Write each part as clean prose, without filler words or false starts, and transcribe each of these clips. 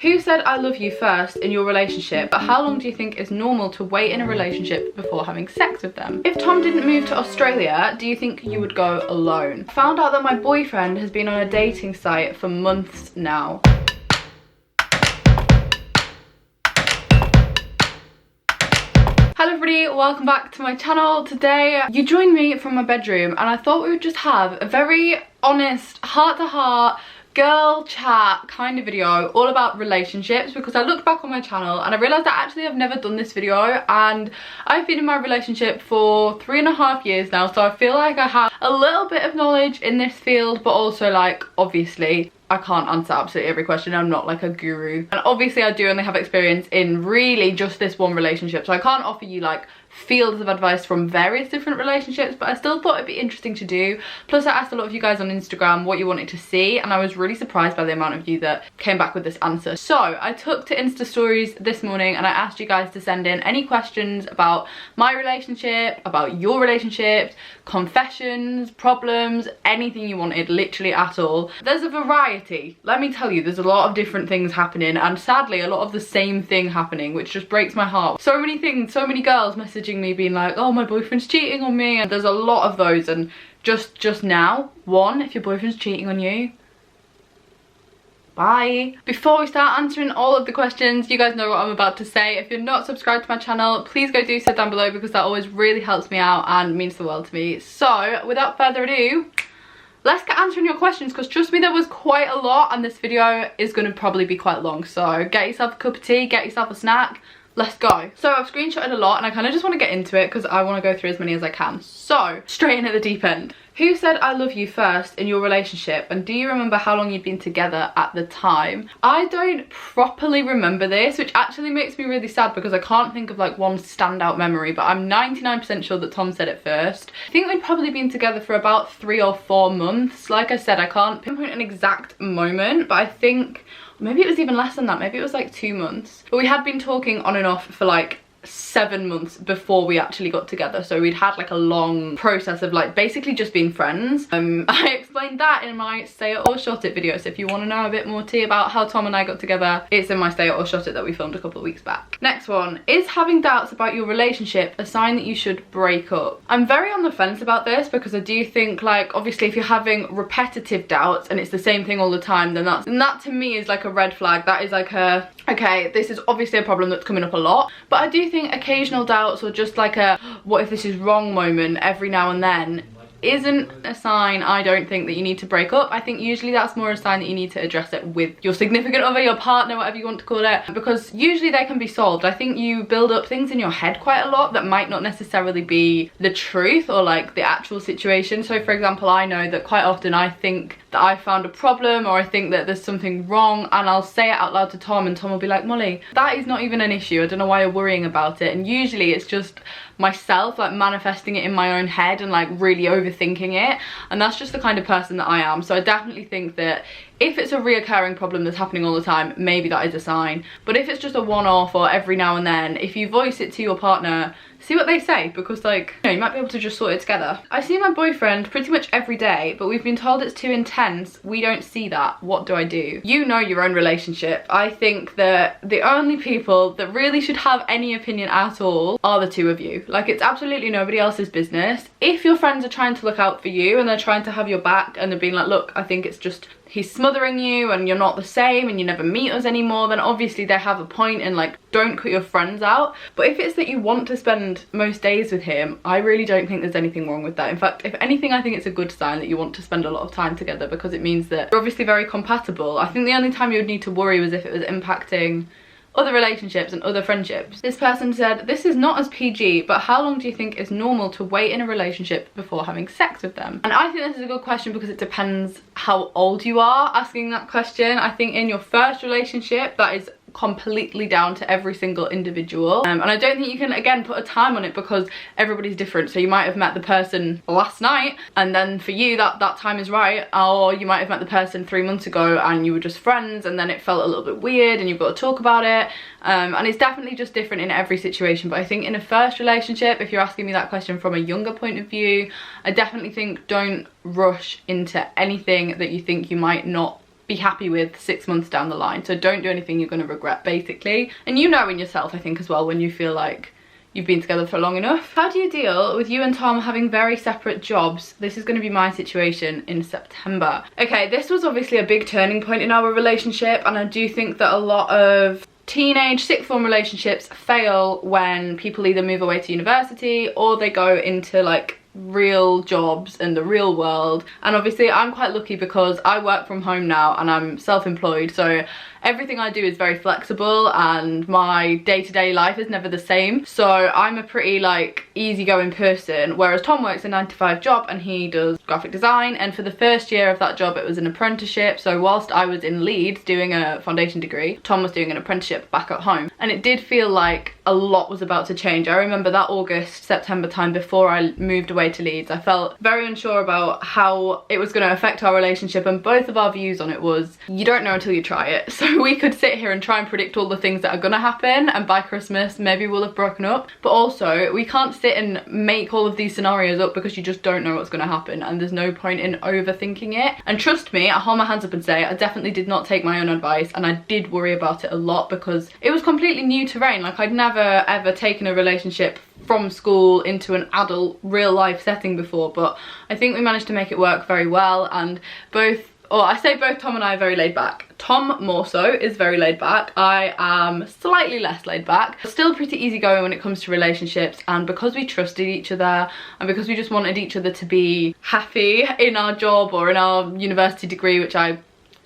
Who said I love you first in your relationship, but how long do you think is normal to wait in a relationship before having sex with them? If Tom didn't move to Australia, do you think you would go alone? I found out that my boyfriend has been on a dating site for months now. Hello everybody, welcome back to my channel. Today you joined me from my bedroom and I thought we would just have a very honest, heart-to-heart girl chat kind of video all about relationships, because I looked back on my channel and I realised that actually I've never done this video, and I've been in my relationship for 3.5 years now, so I feel like I have a little bit of knowledge in this field, but also like obviously I can't answer absolutely every question. I'm not like a guru, and obviously I do only have experience in really just this one relationship, so I can't offer you like fields of advice from various different relationships, but I still thought it'd be interesting to do. Plus I asked a lot of you guys on Instagram what you wanted to see, and I was really surprised by the amount of you that came back with this answer. So I took to Insta stories this morning and I asked you guys to send in any questions about my relationship, about your relationships, confessions, problems, anything you wanted, literally at all. There's a variety, let me tell you. There's a lot of different things happening, and sadly a lot of the same thing happening, which just breaks my heart. So many things, so many girls messaging me being like, oh, my boyfriend's cheating on me, and there's a lot of those. And just now, one, if your boyfriend's cheating on you, bye. Before we start answering all of the questions, you guys know what I'm about to say. If you're not subscribed to my channel, please go do so down below, because that always really helps me out and means the world to me. So without further ado, let's get answering your questions, because trust me, there was quite a lot and this video is going to probably be quite long. So get yourself a cup of tea, get yourself a snack, let's go. So I've screenshotted a lot and I kind of just want to get into it because I want to go through as many as I can. So straight in at the deep end. Who said I love you first in your relationship, and do you remember how long you'd been together at the time? I don't properly remember this, which actually makes me really sad because I can't think of like one standout memory, but I'm 99% sure that Tom said it first. I think we'd probably been together for about 3 or 4 months. Like I said, I can't pinpoint an exact moment, but I think maybe it was even less than that. Maybe it was like 2 months. But we had been talking on and off for like 7 months before we actually got together, so we'd had like a long process of like basically just being friends. I explained that in my Say It or Shot It video, so if you want to know a bit more tea about how Tom and I got together, it's in my Say It or Shot It that we filmed a couple of weeks back. Next one, is having doubts about your relationship a sign that you should break up? I'm very on the fence about this, because I do think like obviously if you're having repetitive doubts and it's the same thing all the time, then that to me is like a red flag. That is like a, okay, this is obviously a problem that's coming up a lot. But I do think occasional doubts, or just like a what if this is wrong moment every now and then, isn't a sign, I don't think, that you need to break up. I think usually that's more a sign that you need to address it with your significant other, your partner, whatever you want to call it, because usually they can be solved. I think you build up things in your head quite a lot that might not necessarily be the truth or like the actual situation. So for example, I know that quite often I think that I found a problem, or I think that there's something wrong, and I'll say it out loud to Tom, and Tom will be like, Molly, that is not even an issue, I don't know why you're worrying about it. And usually it's just myself like manifesting it in my own head and like really overthinking it, and that's just the kind of person that I am. So I definitely think that if it's a reoccurring problem that's happening all the time, maybe that is a sign. But if it's just a one-off or every now and then, if you voice it to your partner, see what they say, because like, you know, you might be able to just sort it together. I see my boyfriend pretty much every day, but we've been told it's too intense. We don't see that. What do I do? You know your own relationship. I think that the only people that really should have any opinion at all are the two of you. Like, it's absolutely nobody else's business. If your friends are trying to look out for you and they're trying to have your back and they're being like, look, I think it's just he's smothering you and you're not the same and you never meet us anymore, then obviously they have a point, and like, don't cut your friends out. But if it's that you want to spend most days with him, I really don't think there's anything wrong with that. In fact, if anything, I think it's a good sign that you want to spend a lot of time together, because it means that you're obviously very compatible. I think the only time you would need to worry was if it was impacting other relationships and other friendships. This person said, this is not as PG, but how long do you think is normal to wait in a relationship before having sex with them? And I think this is a good question, because it depends how old you are asking that question. I think in your first relationship, that is completely down to every single individual, and I don't think you can again put a time on it, because everybody's different. So you might have met the person last night and then for you that time is right, or you might have met the person 3 months ago and you were just friends and then it felt a little bit weird and you've got to talk about it, and it's definitely just different in every situation. But I think in a first relationship, if you're asking me that question from a younger point of view, I definitely think don't rush into anything that you think you might not be happy with 6 months down the line. So don't do anything you're going to regret, basically. And you know in yourself, I think, as well, when you feel like you've been together for long enough. How do you deal with you and Tom having very separate jobs? This is going to be my situation in September. Okay, this was obviously a big turning point in our relationship, and I do think that a lot of teenage sixth form relationships fail when people either move away to university or they go into like real jobs in the real world. And obviously I'm quite lucky because I work from home now and I'm self-employed, so everything I do is very flexible and my day-to-day life is never the same. So I'm a pretty like easygoing person, whereas Tom works a 9-to-5 job and he does graphic design, and for the first year of that job it was an apprenticeship. So whilst I was in Leeds doing a foundation degree, Tom was doing an apprenticeship back at home, and it did feel like a lot was about to change. I remember that August, September time before I moved away to Leeds, I felt very unsure about how it was going to affect our relationship, and both of our views on it was, you don't know until you try it. So we could sit here and try and predict all the things that are going to happen, and by Christmas maybe we'll have broken up, but also we can't sit and make all of these scenarios up because you just don't know what's going to happen, and there's no point in overthinking it. And trust me, I hold my hands up and say I definitely did not take my own advice, and I did worry about it a lot because it was completely new terrain. Like, I'd never ever taken a relationship from school into an adult real life setting before, but I think we managed to make it work very well. And I say both Tom and I are very laid back. Tom more so is very laid back. I am slightly less laid back. Still pretty easygoing when it comes to relationships, and because we trusted each other and because we just wanted each other to be happy in our job or in our university degree, which I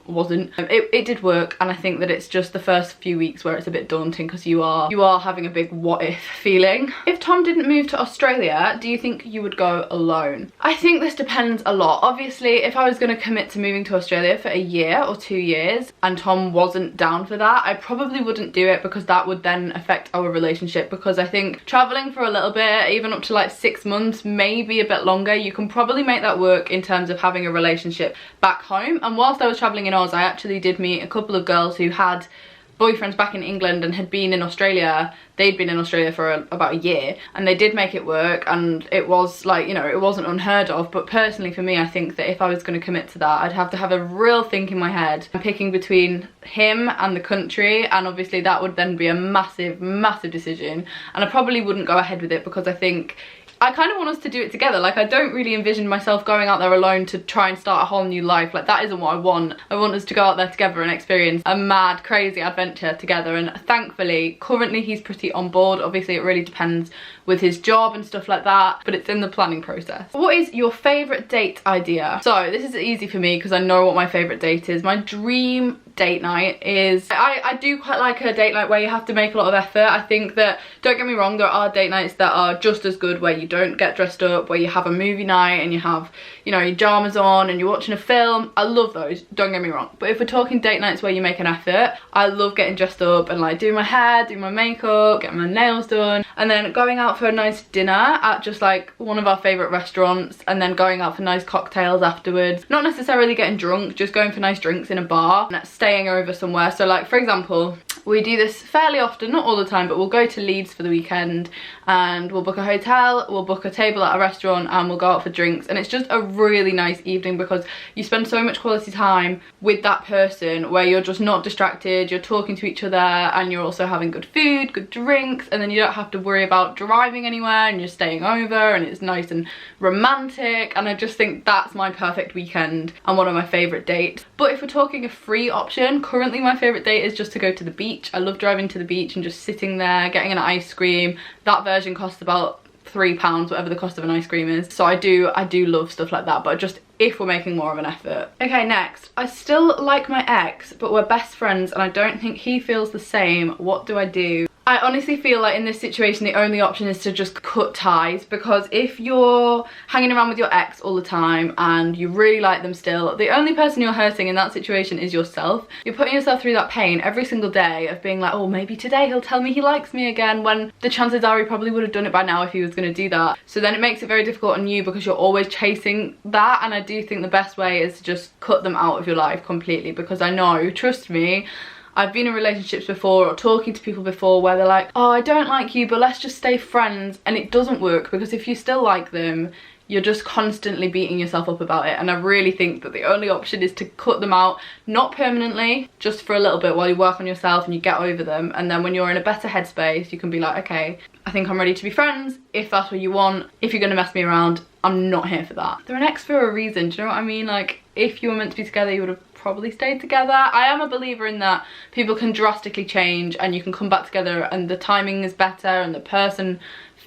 wasn't, it did work. And I think that it's just the first few weeks where it's a bit daunting because you are having a big what if feeling. If Tom didn't move to Australia, do you think you would go alone? I think this depends a lot. Obviously, if I was going to commit to moving to Australia for a year or 2 years and Tom wasn't down for that, I probably wouldn't do it because that would then affect our relationship. Because I think traveling for a little bit, even up to like 6 months, maybe a bit longer, you can probably make that work in terms of having a relationship back home. And whilst I was traveling in Oz, I actually did meet a couple of girls who had boyfriends back in England and had been in Australia. They'd been in Australia for about a year, and they did make it work, and it was like, you know, it wasn't unheard of. But personally for me, I think that if I was going to commit to that, I'd have to have a real think in my head. I'm picking between him and the country, and obviously that would then be a massive decision, and I probably wouldn't go ahead with it because I think I kind of want us to do it together. Like, I don't really envision myself going out there alone to try and start a whole new life. Like, that isn't what I want. I want us to go out there together and experience a mad, crazy adventure together. And thankfully, currently he's pretty on board. Obviously, it really depends with his job and stuff like that, but it's in the planning process. What is your favourite date idea? So this is easy for me because I know what my favourite date is. My dream date night is, I do quite like a date night where you have to make a lot of effort. I think that, don't get me wrong, there are date nights that are just as good where you don't get dressed up, where you have a movie night and you have, you know, your pyjamas on and you're watching a film. I love those, don't get me wrong. But if we're talking date nights where you make an effort, I love getting dressed up and like doing my hair, doing my makeup, getting my nails done, and then going out for a nice dinner at just like one of our favourite restaurants, and then going out for nice cocktails afterwards. Not necessarily getting drunk, just going for nice drinks in a bar and staying over somewhere. So like, for example, we do this fairly often, not all the time, but we'll go to Leeds for the weekend and we'll book a hotel, we'll book a table at a restaurant, and we'll go out for drinks. And it's just a really nice evening because you spend so much quality time with that person where you're just not distracted, you're talking to each other, and you're also having good food, good drinks, and then you don't have to worry about driving anywhere, and you're staying over, and it's nice and romantic. And I just think that's my perfect weekend and one of my favourite dates. But if we're talking a free option, currently my favourite date is just to go to the beach. I love driving to the beach and just sitting there, getting an ice cream. That version costs about £3, whatever the cost of an ice cream is. So I do love stuff like that, but just if we're making more of an effort. Okay, next. I still like my ex, but we're best friends and I don't think he feels the same. What do I do? I honestly feel like in this situation the only option is to just cut ties, because if you're hanging around with your ex all the time and you really like them still, the only person you're hurting in that situation is yourself. You're putting yourself through that pain every single day of being like, oh, maybe today he'll tell me he likes me again, when the chances are he probably would have done it by now if he was going to do that. So then it makes it very difficult on you because you're always chasing that. And I do think the best way is to just cut them out of your life completely, because I know, trust me, I've been in relationships before or talking to people before where they're like, oh, I don't like you, but let's just stay friends. And it doesn't work, because if you still like them, you're just constantly beating yourself up about it. And I really think that the only option is to cut them out, not permanently, just for a little bit while you work on yourself and you get over them. And then when you're in a better headspace, you can be like, okay, I think I'm ready to be friends. If that's what you want, if you're gonna mess me around, I'm not here for that. They're an ex for a reason, do you know what I mean? Like, if you were meant to be together, you would have probably stayed together. I am a believer in that people can drastically change and you can come back together and the timing is better and the person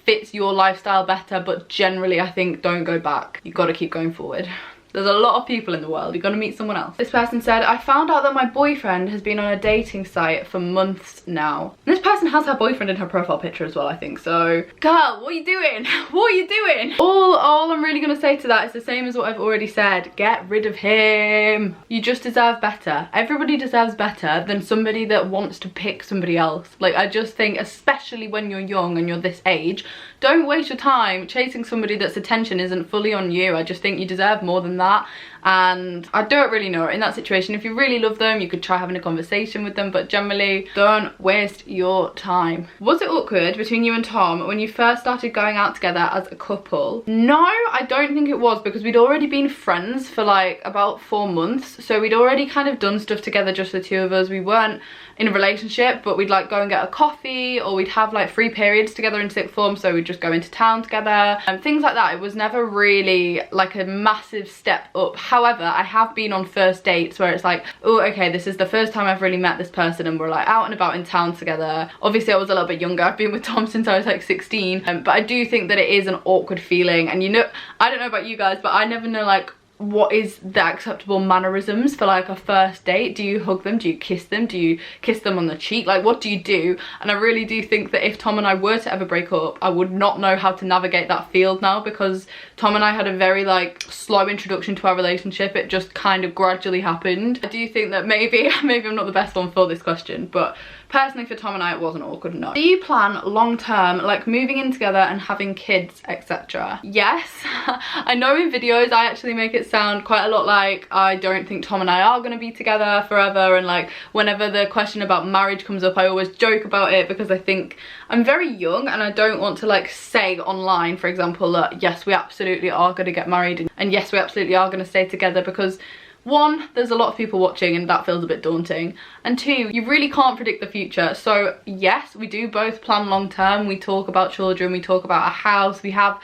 fits your lifestyle better, but generally I think don't go back. You've got to keep going forward. There's a lot of people in the world, you've got to meet someone else. This person said, I found out that my boyfriend has been on a dating site for months now. And this person has her boyfriend in her profile picture as well, I think. So, girl, what are you doing? What are you doing? All I'm really going to say to that is the same as what I've already said. Get rid of him. You just deserve better. Everybody deserves better than somebody that wants to pick somebody else. Like, I just think, especially when you're young and you're this age, don't waste your time chasing somebody that's attention isn't fully on you. I just think you deserve more than that. And I don't really know, in that situation, if you really love them, you could try having a conversation with them, but generally don't waste your time. Was it awkward between you and Tom when you first started going out together as a couple? No, I don't think it was, because we'd already been friends for like about 4 months, so we'd already kind of done stuff together, just the two of us. We weren't in a relationship, but we'd like go and get a coffee, or we'd have like free periods together in sixth form, so we'd just go into town together and things like that. It was never really like a massive step up. However, I have been on first dates where it's like, oh, okay, this is the first time I've really met this person and we're like out and about in town together. Obviously I was a little bit younger, I've been with Tom since I was like 16, but I do think that it is an awkward feeling. And you know, I don't know about you guys, but I never know like what is the acceptable mannerisms for like a first date. Do you hug them? Do you kiss them? Do you kiss them on the cheek? Like, what do you do? And I really do think that if Tom and I were to ever break up, I would not know how to navigate that field now, because Tom and I had a very like slow introduction to our relationship. It just kind of gradually happened. I do think that maybe I'm not the best one for this question, but personally for Tom and I it wasn't awkward enough. Do you plan long term, like moving in together and having kids, etc.? Yes. I know in videos I actually make it sound quite a lot like I don't think Tom and I are going to be together forever, and like whenever the question about marriage comes up I always joke about it, because I think I'm very young and I don't want to like say online, for example, that yes, we absolutely are going to get married and yes, we absolutely are going to stay together, because one, there's a lot of people watching and that feels a bit daunting, and two, you really can't predict the future. So yes, we do both plan long term. We talk about children, we talk about a house, we have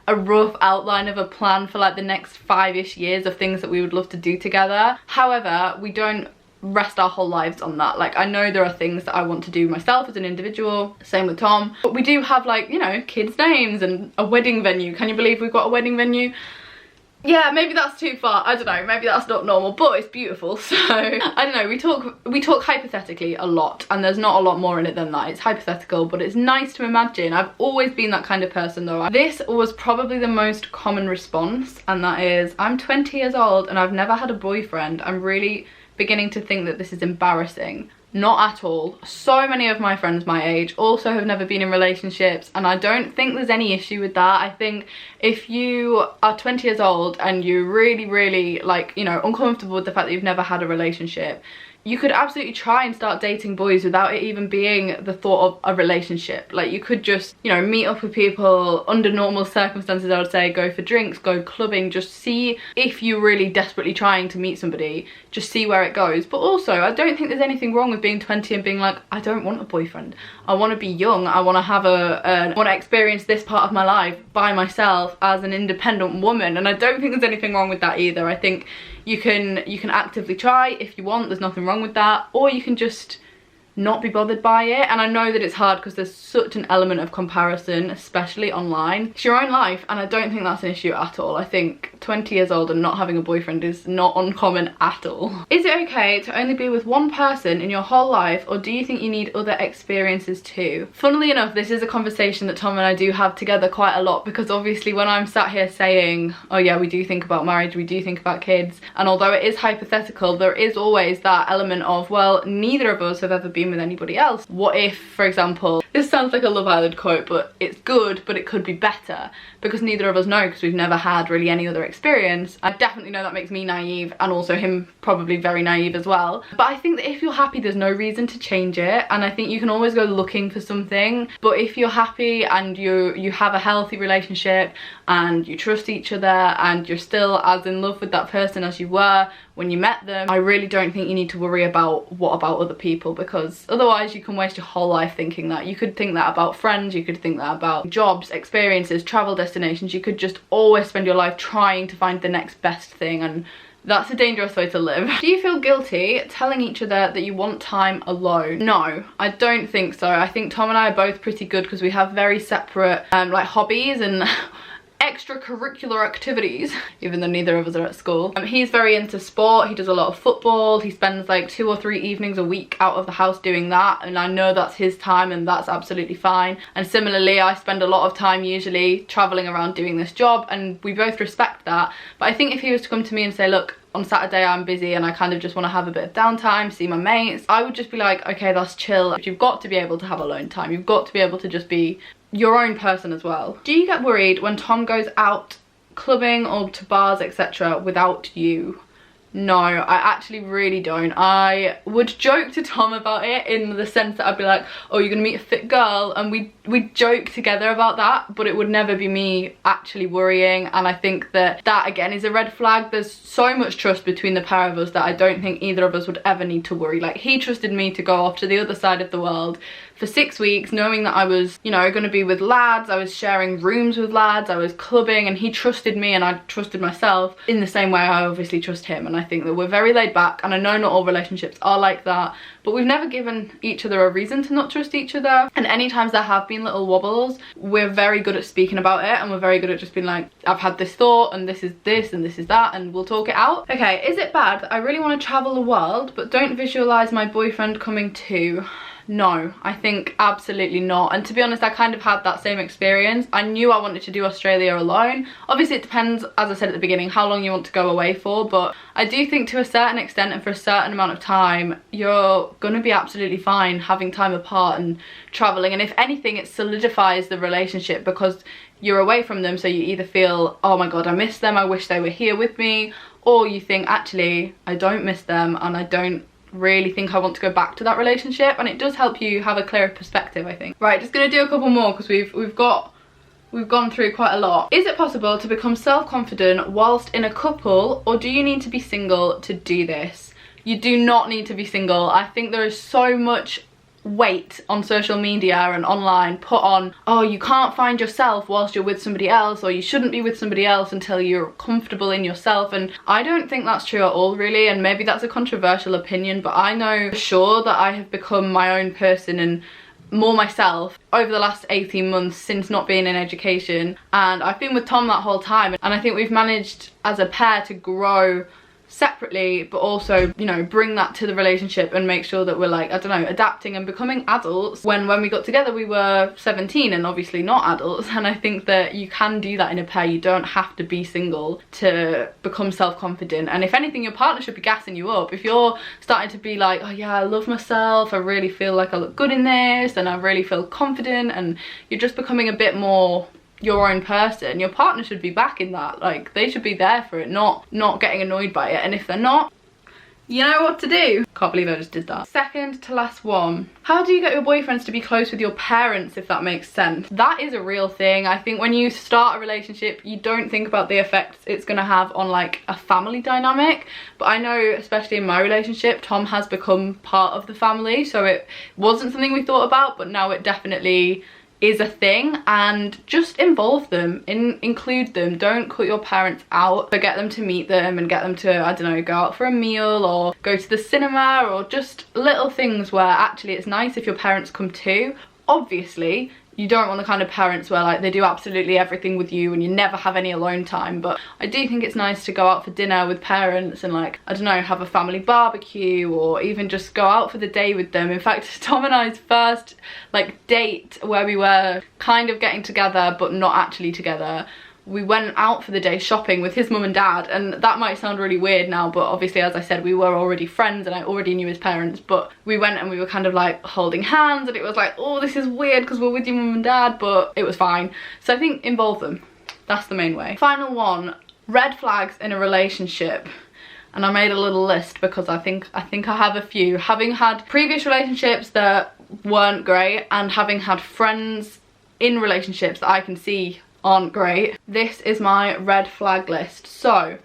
a rough outline of a plan for like the next 5-ish years of things that we would love to do together. However, we don't rest our whole lives on that. Like, I know there are things that I want to do myself as an individual, same with Tom, but we do have like, you know, kids' names and a wedding venue. Can you believe we've got a wedding venue? Yeah, maybe that's too far, I don't know, maybe that's not normal, but it's beautiful. So I don't know, we talk hypothetically a lot, and there's not a lot more in it than that. It's hypothetical, but it's nice to imagine. I've always been that kind of person though. This was probably the most common response, and that is, I'm 20 years old and I've never had a boyfriend. I'm really beginning to think that this is embarrassing. Not at all. So many of my friends my age also have never been in relationships, and I don't think there's any issue with that. I think if you are 20 years old and you're really like, you know, uncomfortable with the fact that you've never had a relationship, you could absolutely try and start dating boys without it even being the thought of a relationship. Like, you could just, you know, meet up with people under normal circumstances. I would say go for drinks, go clubbing, just see if you're really desperately trying to meet somebody, just see where it goes. But also, I don't think there's anything wrong with being 20 and being like, I don't want a boyfriend. I want to be young. I want to have I want to experience this part of my life by myself as an independent woman. And I don't think there's anything wrong with that either. I think you can actively try if you want, there's nothing wrong with that, or you can just not be bothered by it. And I know that it's hard because there's such an element of comparison, especially online. It's your own life, and I don't think that's an issue at all. I think 20 years old and not having a boyfriend is not uncommon at all. Is it okay to only be with one person in your whole life, or do you think you need other experiences too? Funnily enough, this is a conversation that Tom and I do have together quite a lot, because obviously when I'm sat here saying, oh yeah, we do think about marriage, we do think about kids, and although it is hypothetical, there is always that element of, well, neither of us have ever been with anybody else. What if, for example, this sounds like a Love Island quote, but it's good, but it could be better, because neither of us know, because we've never had really any other experience. I definitely know that makes me naive, and also him probably very naive as well. But I think that if you're happy, there's no reason to change it, and I think you can always go looking for something. But if you're happy and you have a healthy relationship and you trust each other and you're still as in love with that person as you were when you met them, I really don't think you need to worry about what about other people, because otherwise you can waste your whole life thinking that. You could think that about friends, you could think that about jobs, experiences, travel destinations. You could just always spend your life trying to find the next best thing, and that's a dangerous way to live. Do you feel guilty telling each other that you want time alone? No, I don't think so. I think Tom and I are both pretty good because we have very separate like hobbies and extracurricular activities, even though neither of us are at school. He's very into sport. He does a lot of football. He spends like 2 or 3 evenings a week out of the house doing that, and I know that's his time and that's absolutely fine. And similarly, I spend a lot of time usually traveling around doing this job, and we both respect that. But I think if he was to come to me and say, look, on Saturday I'm busy and I kind of just want to have a bit of downtime, see my mates, I would just be like, okay, that's chill. But you've got to be able to have alone time. You've got to be able to just be your own person as well. Do you get worried when Tom goes out clubbing or to bars, etc., without you? No, I actually really don't. I would joke to Tom about it in the sense that I'd be like, oh, you're gonna meet a fit girl, and we'd joke together about that, but it would never be me actually worrying. And I think that again is a red flag. There's so much trust between the pair of us that I don't think either of us would ever need to worry. Like, he trusted me to go off to the other side of the world for 6 weeks, knowing that I was, you know, gonna be with lads, I was sharing rooms with lads, I was clubbing, and he trusted me and I trusted myself in the same way I obviously trust him. And I think that we're very laid back, and I know not all relationships are like that, but we've never given each other a reason to not trust each other. And any times there have been little wobbles, we're very good at speaking about it, and we're very good at just being like, I've had this thought, and this is this, and this is that, and we'll talk it out. Okay, is it bad that I really want to travel the world, but don't visualize my boyfriend coming too? No, I think absolutely not. And to be honest, I kind of had that same experience. I knew I wanted to do Australia alone. Obviously it depends, as I said at the beginning, how long you want to go away for, but I do think to a certain extent and for a certain amount of time, you're gonna be absolutely fine having time apart and traveling. And if anything, it solidifies the relationship because you're away from them, so you either feel, oh my god, I miss them, I wish they were here with me, or you think, actually, I don't miss them and I don't really think I want to go back to that relationship. And it does help you have a clearer perspective, I think. Right, just gonna do a couple more because we've gone through quite a lot. Is it possible to become self-confident whilst in a couple, or do you need to be single to do this? You do not need to be single. I think there is so much weight on social media and online put on, oh, you can't find yourself whilst you're with somebody else, or you shouldn't be with somebody else until you're comfortable in yourself. And I don't think that's true at all, really. And maybe that's a controversial opinion, but I know for sure that I have become my own person and more myself over the last 18 months since not being in education. And I've been with Tom that whole time, and I think we've managed as a pair to grow separately, but also, you know, bring that to the relationship and make sure that we're, like, I don't know, adapting and becoming adults. When we got together we were 17 and obviously not adults, and I think that you can do that in a pair. You don't have to be single to become self-confident. And if anything, your partner should be gassing you up. If you're starting to be like, oh yeah, I love myself, I really feel like I look good in this, and I really feel confident, and you're just becoming a bit more your own person, your partner should be backing that. Like, they should be there for it, not getting annoyed by it. And if they're not, you know what to do. Can't believe I just did that. Second to last one. How do you get your boyfriends to be close with your parents, if that makes sense? That is a real thing. I think when you start a relationship, you don't think about the effects it's gonna have on, like, a family dynamic. But I know, especially in my relationship, Tom has become part of the family, so it wasn't something we thought about, but now it definitely is a thing. And just involve them, include them. Don't cut your parents out, but get them to meet them and get them to, I don't know, go out for a meal or go to the cinema, or just little things where actually it's nice if your parents come too. Obviously you don't want the kind of parents where, like, they do absolutely everything with you and you never have any alone time, but I do think it's nice to go out for dinner with parents and, like, I don't know, have a family barbecue, or even just go out for the day with them. In fact, Tom and I's first, like, date where we were kind of getting together but not actually together, we went out for the day shopping with his mum and dad. And that might sound really weird now, but obviously, as I said, we were already friends and I already knew his parents, but we went and we were kind of like holding hands, and it was like, oh, this is weird because we're with your mum and dad, but it was fine. So I think involve them. That's the main way. Final one. Red flags in a relationship. And I made a little list because I think I have a few. Having had previous relationships that weren't great and having had friends in relationships that I can see aren't great, this is my red flag list. So,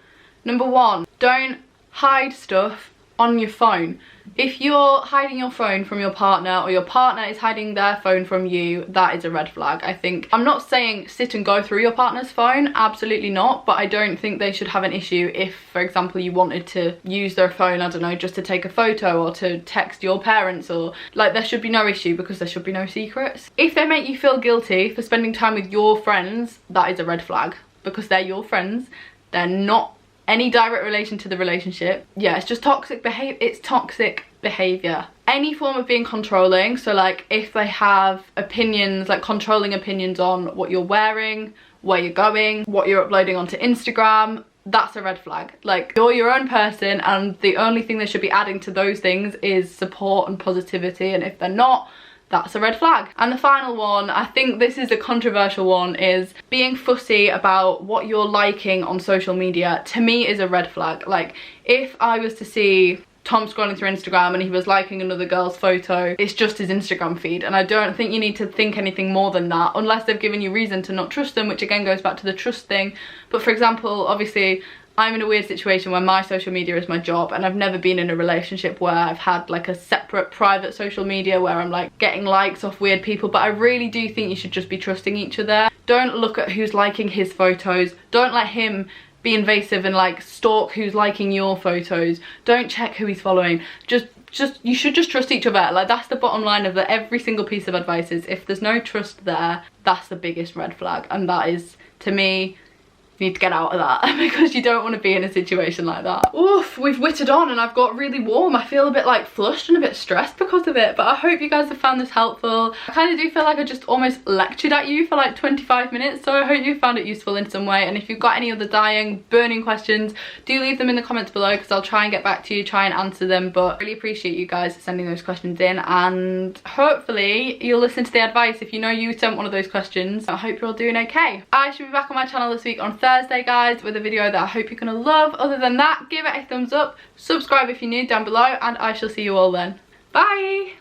number 1, don't hide stuff on your phone. If you're hiding your phone from your partner, or your partner is hiding their phone from you, that is a red flag, I think. I'm not saying sit and go through your partner's phone, absolutely not, but I don't think they should have an issue if, for example, you wanted to use their phone, I don't know, just to take a photo or to text your parents, or like, there should be no issue because there should be no secrets. If they make you feel guilty for spending time with your friends, that is a red flag because they're your friends, they're not any direct relation to the relationship. Yeah, it's just toxic behavior. It's toxic behavior. Any form of being controlling, so like if they have opinions, like controlling opinions on what you're wearing, where you're going, what you're uploading onto Instagram, that's a red flag. Like, you're your own person and the only thing they should be adding to those things is support and positivity, and if they're not, that's a red flag. And the final one, I think this is a controversial one, is being fussy about what you're liking on social media. To me is a red flag. Like, if I was to see Tom scrolling through Instagram and he was liking another girl's photo, it's just his Instagram feed, and I don't think you need to think anything more than that unless they've given you reason to not trust them, which again goes back to the trust thing. But for example, obviously I'm in a weird situation where my social media is my job, and I've never been in a relationship where I've had like a separate private social media where I'm like getting likes off weird people, but I really do think you should just be trusting each other. Don't look at who's liking his photos. Don't let him be invasive and like stalk who's liking your photos. Don't check who he's following. You should just trust each other. Like, that's the bottom line of every single piece of advice, is if there's no trust there, that's the biggest red flag, and that is, to me, you need to get out of that because you don't want to be in a situation like that. Oof, we've whittled on and I've got really warm. I feel a bit like flushed and a bit stressed because of it, but I hope you guys have found this helpful. I kind of do feel like I just almost lectured at you for like 25 minutes, so I hope you found it useful in some way. And if you've got any other dying, burning questions, do leave them in the comments below because I'll try and get back to you, try and answer them. But I really appreciate you guys sending those questions in, and hopefully you'll listen to the advice if you know you sent one of those questions. I hope you're all doing okay. I should be back on my channel this week on Thursday, guys, with a video that I hope you're gonna love. Other than that, give it a thumbs up, subscribe if you're new down below, and I shall see you all then. Bye!